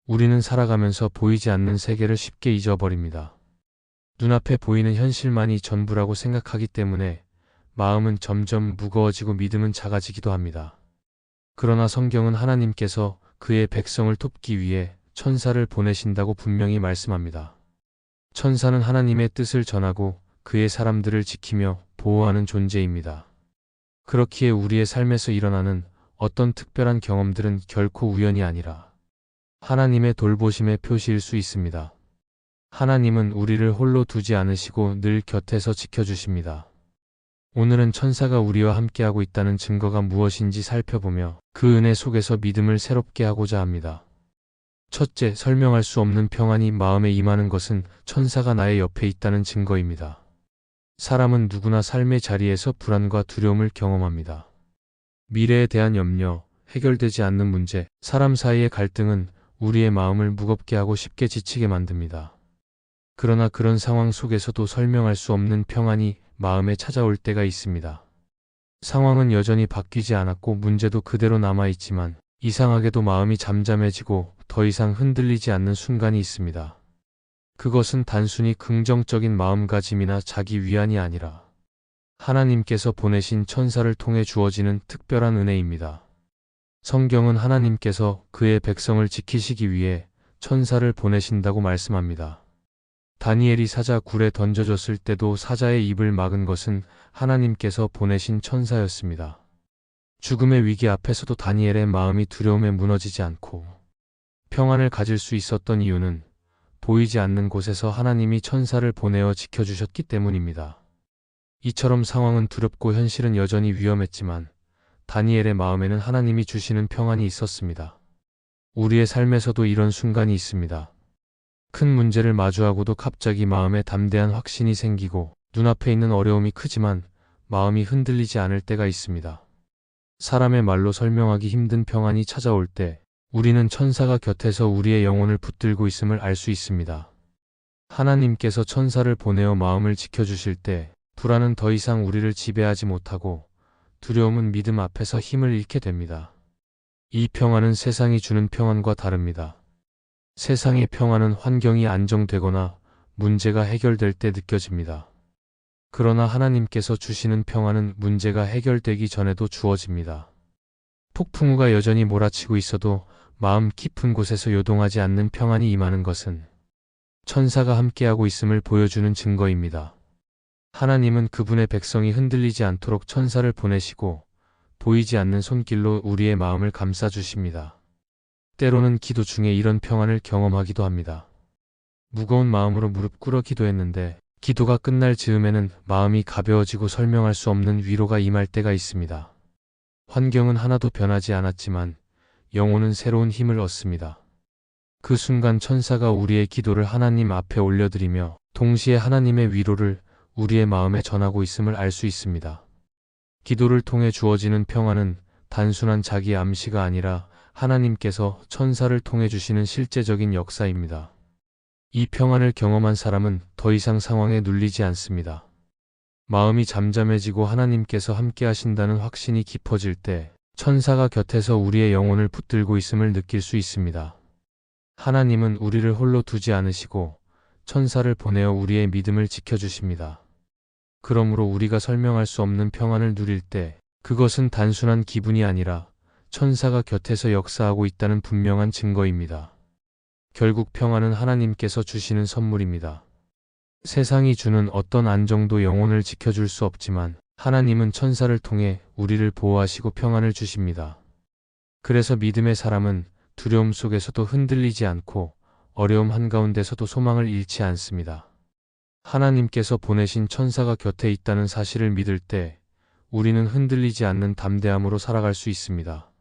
우리는 살아가면서 보이지 않는 세계를 쉽게 잊어버립니다. 눈앞에 보이는 현실만이 전부라고 생각하기 때문에 마음은 점점 무거워지고 믿음은 작아지기도 합니다. 그러나 성경은 하나님께서 그의 백성을 돕기 위해 천사를 보내신다고 분명히 말씀합니다. 천사는 하나님의 뜻을 전하고 그의 사람들을 지키며 보호하는 존재입니다. 그렇기에 우리의 삶에서 일어나는 어떤 특별한 경험들은 결코 우연이 아니라 하나님의 돌보심의 표시일 수 있습니다. 하나님은 우리를 홀로 두지 않으시고 늘 곁에서 지켜주십니다. 오늘은 천사가 우리와 함께하고 있다는 증거가 무엇인지 살펴보며 그 은혜 속에서 믿음을 새롭게 하고자 합니다. 첫째, 설명할 수 없는 평안이 마음에 임하는 것은 천사가 나의 옆에 있다는 증거입니다. 사람은 누구나 삶의 자리에서 불안과 두려움을 경험합니다. 미래에 대한 염려, 해결되지 않는 문제, 사람 사이의 갈등은 우리의 마음을 무겁게 하고 쉽게 지치게 만듭니다. 그러나 그런 상황 속에서도 설명할 수 없는 평안이 마음에 찾아올 때가 있습니다. 상황은 여전히 바뀌지 않았고 문제도 그대로 남아있지만 이상하게도 마음이 잠잠해지고 더 이상 흔들리지 않는 순간이 있습니다. 그것은 단순히 긍정적인 마음가짐이나 자기 위안이 아니라 하나님께서 보내신 천사를 통해 주어지는 특별한 은혜입니다. 성경은 하나님께서 그의 백성을 지키시기 위해 천사를 보내신다고 말씀합니다. 다니엘이 사자 굴에 던져졌을 때도 사자의 입을 막은 것은 하나님께서 보내신 천사였습니다. 죽음의 위기 앞에서도 다니엘의 마음이 두려움에 무너지지 않고 평안을 가질 수 있었던 이유는 보이지 않는 곳에서 하나님이 천사를 보내어 지켜주셨기 때문입니다. 이처럼 상황은 두렵고 현실은 여전히 위험했지만 다니엘의 마음에는 하나님이 주시는 평안이 있었습니다. 우리의 삶에서도 이런 순간이 있습니다. 큰 문제를 마주하고도 갑자기 마음에 담대한 확신이 생기고 눈앞에 있는 어려움이 크지만 마음이 흔들리지 않을 때가 있습니다. 사람의 말로 설명하기 힘든 평안이 찾아올 때 우리는 천사가 곁에서 우리의 영혼을 붙들고 있음을 알 수 있습니다. 하나님께서 천사를 보내어 마음을 지켜주실 때 불안은 더 이상 우리를 지배하지 못하고 두려움은 믿음 앞에서 힘을 잃게 됩니다. 이 평안은 세상이 주는 평안과 다릅니다. 세상의 평안은 환경이 안정되거나 문제가 해결될 때 느껴집니다. 그러나 하나님께서 주시는 평안은 문제가 해결되기 전에도 주어집니다. 폭풍우가 여전히 몰아치고 있어도 마음 깊은 곳에서 요동하지 않는 평안이 임하는 것은 천사가 함께하고 있음을 보여주는 증거입니다. 하나님은 그분의 백성이 흔들리지 않도록 천사를 보내시고 보이지 않는 손길로 우리의 마음을 감싸주십니다. 때로는 기도 중에 이런 평안을 경험하기도 합니다. 무거운 마음으로 무릎 꿇어 기도했는데 기도가 끝날 즈음에는 마음이 가벼워지고 설명할 수 없는 위로가 임할 때가 있습니다. 환경은 하나도 변하지 않았지만 영혼은 새로운 힘을 얻습니다. 그 순간 천사가 우리의 기도를 하나님 앞에 올려드리며 동시에 하나님의 위로를 우리의 마음에 전하고 있음을 알 수 있습니다. 기도를 통해 주어지는 평안은 단순한 자기 암시가 아니라 하나님께서 천사를 통해 주시는 실제적인 역사입니다. 이 평안을 경험한 사람은 더 이상 상황에 눌리지 않습니다. 마음이 잠잠해지고 하나님께서 함께 하신다는 확신이 깊어질 때 천사가 곁에서 우리의 영혼을 붙들고 있음을 느낄 수 있습니다. 하나님은 우리를 홀로 두지 않으시고 천사를 보내어 우리의 믿음을 지켜주십니다. 그러므로 우리가 설명할 수 없는 평안을 누릴 때 그것은 단순한 기분이 아니라 천사가 곁에서 역사하고 있다는 분명한 증거입니다. 결국 평안은 하나님께서 주시는 선물입니다. 세상이 주는 어떤 안정도 영혼을 지켜줄 수 없지만 하나님은 천사를 통해 우리를 보호하시고 평안을 주십니다. 그래서 믿음의 사람은 두려움 속에서도 흔들리지 않고 어려움 한가운데서도 소망을 잃지 않습니다. 하나님께서 보내신 천사가 곁에 있다는 사실을 믿을 때 우리는 흔들리지 않는 담대함으로 살아갈 수 있습니다.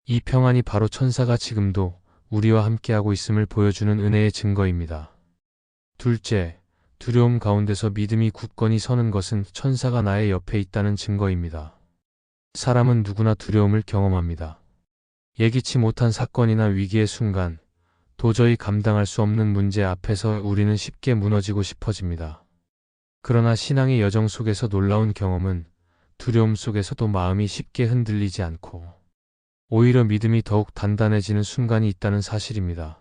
이 평안이 바로 천사가 지금도 우리와 함께하고 있음을 보여주는 은혜의 증거입니다. 둘째, 두려움 가운데서 믿음이 굳건히 서는 것은 천사가 나의 옆에 있다는 증거입니다. 사람은 누구나 두려움을 경험합니다. 예기치 못한 사건이나 위기의 순간, 도저히 감당할 수 없는 문제 앞에서 우리는 쉽게 무너지고 싶어집니다. 그러나 신앙의 여정 속에서 놀라운 경험은 두려움 속에서도 마음이 쉽게 흔들리지 않고 오히려 믿음이 더욱 단단해지는 순간이 있다는 사실입니다.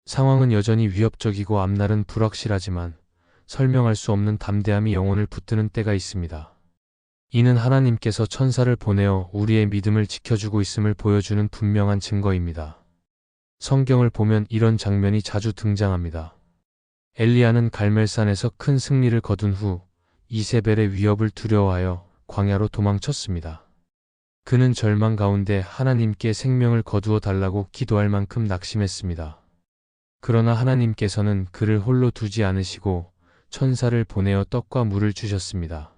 상황은 여전히 위협적이고 앞날은 불확실하지만 설명할 수 없는 담대함이 영혼을 붙드는 때가 있습니다. 이는 하나님께서 천사를 보내어 우리의 믿음을 지켜주고 있음을 보여주는 분명한 증거입니다. 성경을 보면 이런 장면이 자주 등장합니다. 엘리야는 갈멜산에서 큰 승리를 거둔 후 이세벨의 위협을 두려워하여 광야로 도망쳤습니다. 그는 절망 가운데 하나님께 생명을 거두어 달라고 기도할 만큼 낙심했습니다. 그러나 하나님께서는 그를 홀로 두지 않으시고 천사를 보내어 떡과 물을 주셨습니다.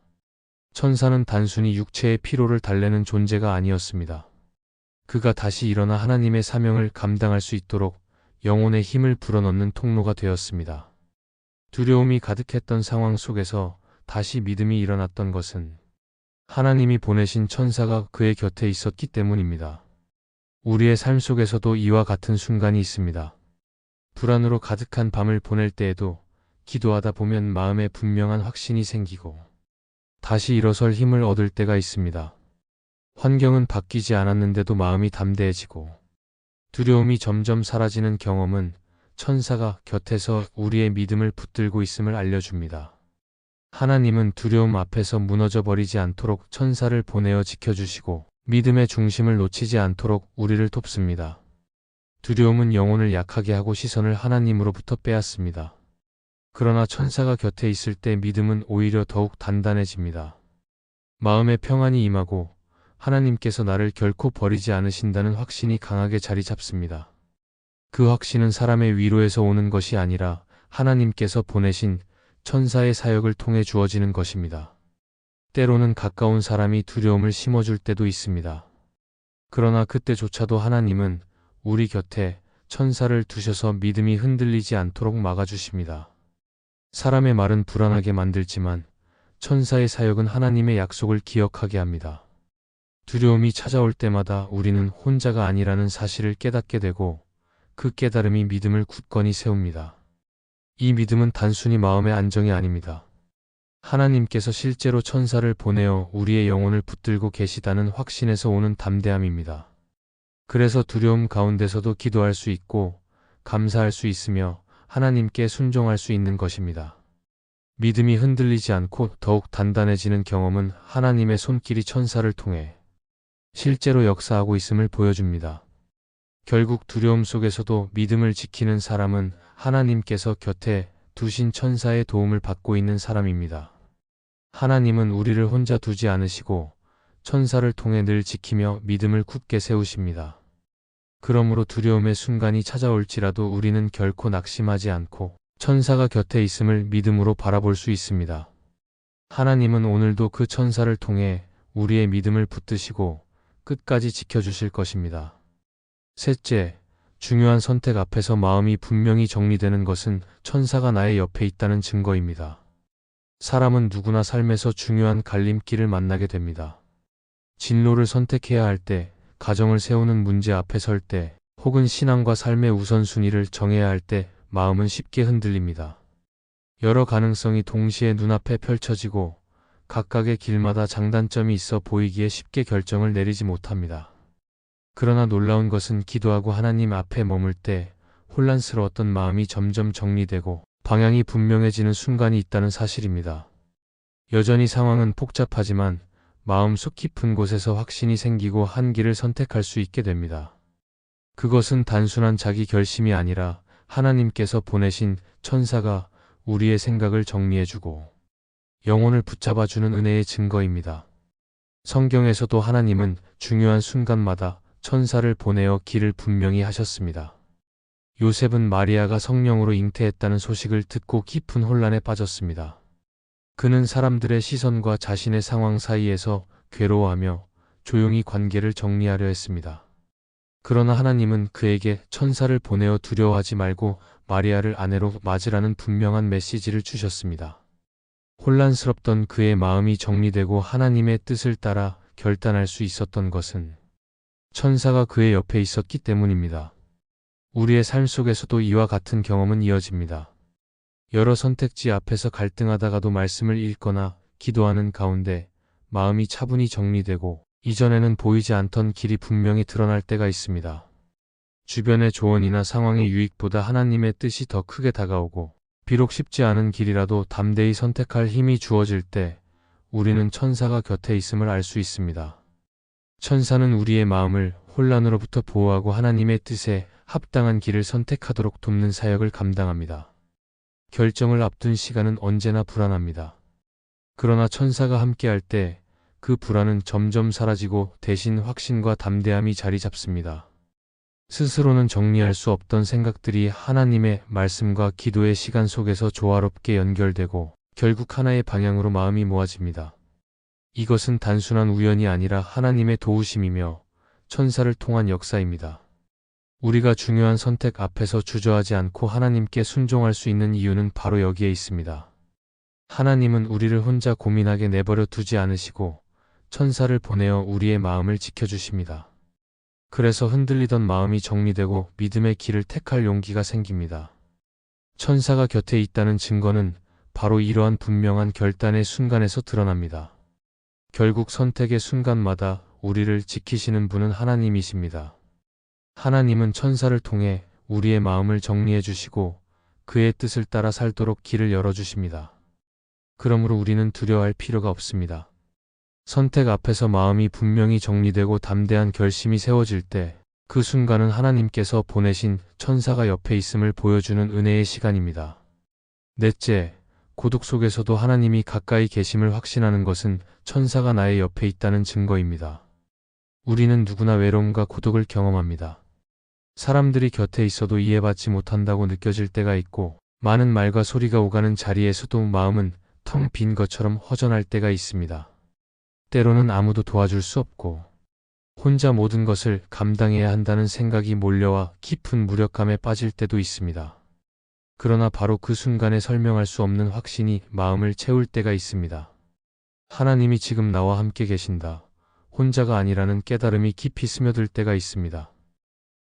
천사는 단순히 육체의 피로를 달래는 존재가 아니었습니다. 그가 다시 일어나 하나님의 사명을 감당할 수 있도록 영혼의 힘을 불어넣는 통로가 되었습니다. 두려움이 가득했던 상황 속에서 다시 믿음이 일어났던 것은 하나님이 보내신 천사가 그의 곁에 있었기 때문입니다. 우리의 삶 속에서도 이와 같은 순간이 있습니다. 불안으로 가득한 밤을 보낼 때에도 기도하다 보면 마음에 분명한 확신이 생기고 다시 일어설 힘을 얻을 때가 있습니다. 환경은 바뀌지 않았는데도 마음이 담대해지고 두려움이 점점 사라지는 경험은 천사가 곁에서 우리의 믿음을 붙들고 있음을 알려줍니다. 하나님은 두려움 앞에서 무너져 버리지 않도록 천사를 보내어 지켜주시고 믿음의 중심을 놓치지 않도록 우리를 돕습니다. 두려움은 영혼을 약하게 하고 시선을 하나님으로부터 빼앗습니다. 그러나 천사가 곁에 있을 때 믿음은 오히려 더욱 단단해집니다. 마음의 평안이 임하고 하나님께서 나를 결코 버리지 않으신다는 확신이 강하게 자리 잡습니다. 그 확신은 사람의 위로에서 오는 것이 아니라 하나님께서 보내신 천사의 사역을 통해 주어지는 것입니다. 때로는 가까운 사람이 두려움을 심어줄 때도 있습니다. 그러나 그때조차도 하나님은 우리 곁에 천사를 두셔서 믿음이 흔들리지 않도록 막아주십니다. 사람의 말은 불안하게 만들지만 천사의 사역은 하나님의 약속을 기억하게 합니다. 두려움이 찾아올 때마다 우리는 혼자가 아니라는 사실을 깨닫게 되고 그 깨달음이 믿음을 굳건히 세웁니다. 이 믿음은 단순히 마음의 안정이 아닙니다. 하나님께서 실제로 천사를 보내어 우리의 영혼을 붙들고 계시다는 확신에서 오는 담대함입니다. 그래서 두려움 가운데서도 기도할 수 있고 감사할 수 있으며 하나님께 순종할 수 있는 것입니다. 믿음이 흔들리지 않고 더욱 단단해지는 경험은 하나님의 손길이 천사를 통해 실제로 역사하고 있음을 보여줍니다. 결국 두려움 속에서도 믿음을 지키는 사람은 하나님께서 곁에 두신 천사의 도움을 받고 있는 사람입니다. 하나님은 우리를 혼자 두지 않으시고 천사를 통해 늘 지키며 믿음을 굳게 세우십니다. 그러므로 두려움의 순간이 찾아올지라도 우리는 결코 낙심하지 않고 천사가 곁에 있음을 믿음으로 바라볼 수 있습니다. 하나님은 오늘도 그 천사를 통해 우리의 믿음을 붙드시고 끝까지 지켜주실 것입니다. 셋째, 중요한 선택 앞에서 마음이 분명히 정리되는 것은 천사가 나의 옆에 있다는 증거입니다. 사람은 누구나 삶에서 중요한 갈림길을 만나게 됩니다. 진로를 선택해야 할 때, 가정을 세우는 문제 앞에 설 때, 혹은 신앙과 삶의 우선순위를 정해야 할 때 마음은 쉽게 흔들립니다. 여러 가능성이 동시에 눈앞에 펼쳐지고 각각의 길마다 장단점이 있어 보이기에 쉽게 결정을 내리지 못합니다. 그러나 놀라운 것은 기도하고 하나님 앞에 머물 때 혼란스러웠던 마음이 점점 정리되고 방향이 분명해지는 순간이 있다는 사실입니다. 여전히 상황은 복잡하지만 마음속 깊은 곳에서 확신이 생기고 한 길을 선택할 수 있게 됩니다. 그것은 단순한 자기 결심이 아니라 하나님께서 보내신 천사가 우리의 생각을 정리해주고 영혼을 붙잡아주는 은혜의 증거입니다. 성경에서도 하나님은 중요한 순간마다 천사를 보내어 길을 분명히 하셨습니다. 요셉은 마리아가 성령으로 잉태했다는 소식을 듣고 깊은 혼란에 빠졌습니다. 그는 사람들의 시선과 자신의 상황 사이에서 괴로워하며 조용히 관계를 정리하려 했습니다. 그러나 하나님은 그에게 천사를 보내어 두려워하지 말고 마리아를 아내로 맞으라는 분명한 메시지를 주셨습니다. 혼란스럽던 그의 마음이 정리되고 하나님의 뜻을 따라 결단할 수 있었던 것은 천사가 그의 옆에 있었기 때문입니다. 우리의 삶 속에서도 이와 같은 경험은 이어집니다. 여러 선택지 앞에서 갈등하다가도 말씀을 읽거나 기도하는 가운데 마음이 차분히 정리되고 이전에는 보이지 않던 길이 분명히 드러날 때가 있습니다. 주변의 조언이나 상황의 유익보다 하나님의 뜻이 더 크게 다가오고, 비록 쉽지 않은 길이라도 담대히 선택할 힘이 주어질 때 우리는 천사가 곁에 있음을 알 수 있습니다. 천사는 우리의 마음을 혼란으로부터 보호하고 하나님의 뜻에 합당한 길을 선택하도록 돕는 사역을 감당합니다. 결정을 앞둔 시간은 언제나 불안합니다. 그러나 천사가 함께할 때 그 불안은 점점 사라지고 대신 확신과 담대함이 자리 잡습니다. 스스로는 정리할 수 없던 생각들이 하나님의 말씀과 기도의 시간 속에서 조화롭게 연결되고 결국 하나의 방향으로 마음이 모아집니다. 이것은 단순한 우연이 아니라 하나님의 도우심이며 천사를 통한 역사입니다. 우리가 중요한 선택 앞에서 주저하지 않고 하나님께 순종할 수 있는 이유는 바로 여기에 있습니다. 하나님은 우리를 혼자 고민하게 내버려 두지 않으시고 천사를 보내어 우리의 마음을 지켜주십니다. 그래서 흔들리던 마음이 정리되고 믿음의 길을 택할 용기가 생깁니다. 천사가 곁에 있다는 증거는 바로 이러한 분명한 결단의 순간에서 드러납니다. 결국 선택의 순간마다 우리를 지키시는 분은 하나님이십니다. 하나님은 천사를 통해 우리의 마음을 정리해 주시고 그의 뜻을 따라 살도록 길을 열어주십니다. 그러므로 우리는 두려워할 필요가 없습니다. 선택 앞에서 마음이 분명히 정리되고 담대한 결심이 세워질 때 그 순간은 하나님께서 보내신 천사가 옆에 있음을 보여주는 은혜의 시간입니다. 넷째, 고독 속에서도 하나님이 가까이 계심을 확신하는 것은 천사가 나의 옆에 있다는 증거입니다. 우리는 누구나 외로움과 고독을 경험합니다. 사람들이 곁에 있어도 이해받지 못한다고 느껴질 때가 있고, 많은 말과 소리가 오가는 자리에서도 마음은 텅 빈 것처럼 허전할 때가 있습니다. 때로는 아무도 도와줄 수 없고 혼자 모든 것을 감당해야 한다는 생각이 몰려와 깊은 무력감에 빠질 때도 있습니다. 그러나 바로 그 순간에 설명할 수 없는 확신이 마음을 채울 때가 있습니다. 하나님이 지금 나와 함께 계신다. 혼자가 아니라는 깨달음이 깊이 스며들 때가 있습니다.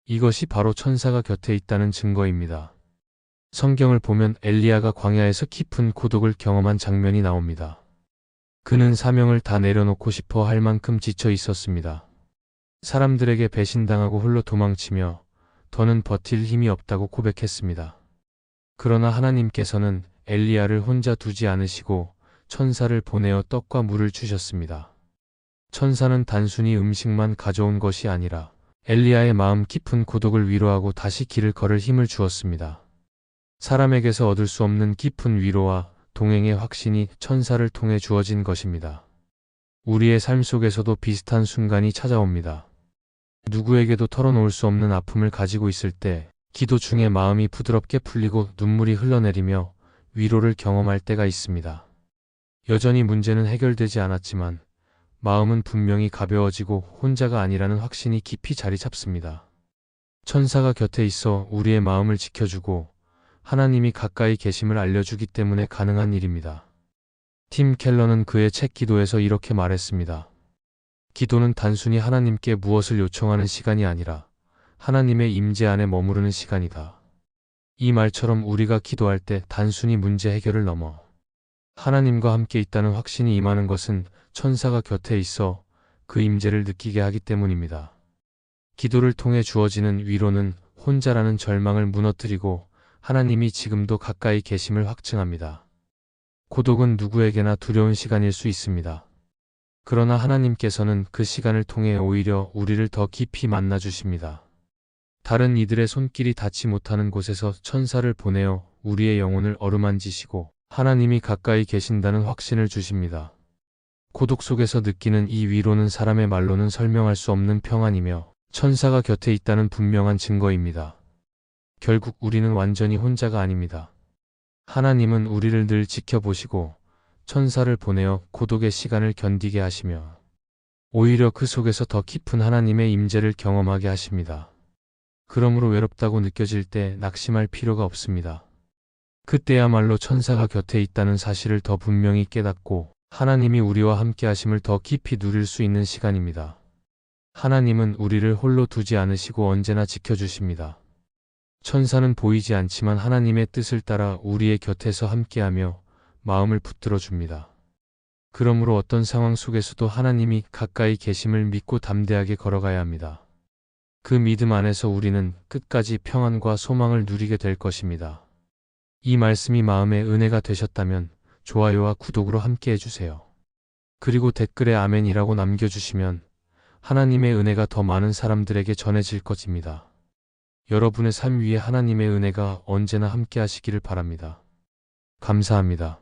이것이 바로 천사가 곁에 있다는 증거입니다. 성경을 보면 엘리야가 광야에서 깊은 고독을 경험한 장면이 나옵니다. 그는 사명을 다 내려놓고 싶어 할 만큼 지쳐 있었습니다. 사람들에게 배신당하고 홀로 도망치며 더는 버틸 힘이 없다고 고백했습니다. 그러나 하나님께서는 엘리야를 혼자 두지 않으시고 천사를 보내어 떡과 물을 주셨습니다. 천사는 단순히 음식만 가져온 것이 아니라 엘리야의 마음 깊은 고독을 위로하고 다시 길을 걸을 힘을 주었습니다. 사람에게서 얻을 수 없는 깊은 위로와 동행의 확신이 천사를 통해 주어진 것입니다. 우리의 삶 속에서도 비슷한 순간이 찾아옵니다. 누구에게도 털어놓을 수 없는 아픔을 가지고 있을 때 기도 중에 마음이 부드럽게 풀리고 눈물이 흘러내리며 위로를 경험할 때가 있습니다. 여전히 문제는 해결되지 않았지만 마음은 분명히 가벼워지고 혼자가 아니라는 확신이 깊이 자리 잡습니다. 천사가 곁에 있어 우리의 마음을 지켜주고 하나님이 가까이 계심을 알려주기 때문에 가능한 일입니다. 팀 켈러는 그의 책 기도에서 이렇게 말했습니다. 기도는 단순히 하나님께 무엇을 요청하는 시간이 아니라 하나님의 임재 안에 머무르는 시간이다. 이 말처럼 우리가 기도할 때 단순히 문제 해결을 넘어 하나님과 함께 있다는 확신이 임하는 것은 천사가 곁에 있어 그 임재를 느끼게 하기 때문입니다. 기도를 통해 주어지는 위로는 혼자라는 절망을 무너뜨리고 하나님이 지금도 가까이 계심을 확증합니다. 고독은 누구에게나 두려운 시간일 수 있습니다. 그러나 하나님께서는 그 시간을 통해 오히려 우리를 더 깊이 만나주십니다. 다른 이들의 손길이 닿지 못하는 곳에서 천사를 보내어 우리의 영혼을 어루만지시고 하나님이 가까이 계신다는 확신을 주십니다. 고독 속에서 느끼는 이 위로는 사람의 말로는 설명할 수 없는 평안이며 천사가 곁에 있다는 분명한 증거입니다. 결국 우리는 완전히 혼자가 아닙니다. 하나님은 우리를 늘 지켜보시고 천사를 보내어 고독의 시간을 견디게 하시며 오히려 그 속에서 더 깊은 하나님의 임재를 경험하게 하십니다. 그러므로 외롭다고 느껴질 때 낙심할 필요가 없습니다. 그때야말로 천사가 곁에 있다는 사실을 더 분명히 깨닫고 하나님이 우리와 함께 하심을 더 깊이 누릴 수 있는 시간입니다. 하나님은 우리를 홀로 두지 않으시고 언제나 지켜주십니다. 천사는 보이지 않지만 하나님의 뜻을 따라 우리의 곁에서 함께하며 마음을 붙들어 줍니다. 그러므로 어떤 상황 속에서도 하나님이 가까이 계심을 믿고 담대하게 걸어가야 합니다. 그 믿음 안에서 우리는 끝까지 평안과 소망을 누리게 될 것입니다. 이 말씀이 마음의 은혜가 되셨다면 좋아요와 구독으로 함께 해주세요. 그리고 댓글에 아멘이라고 남겨주시면 하나님의 은혜가 더 많은 사람들에게 전해질 것입니다. 여러분의 삶 위에 하나님의 은혜가 언제나 함께 하시기를 바랍니다. 감사합니다.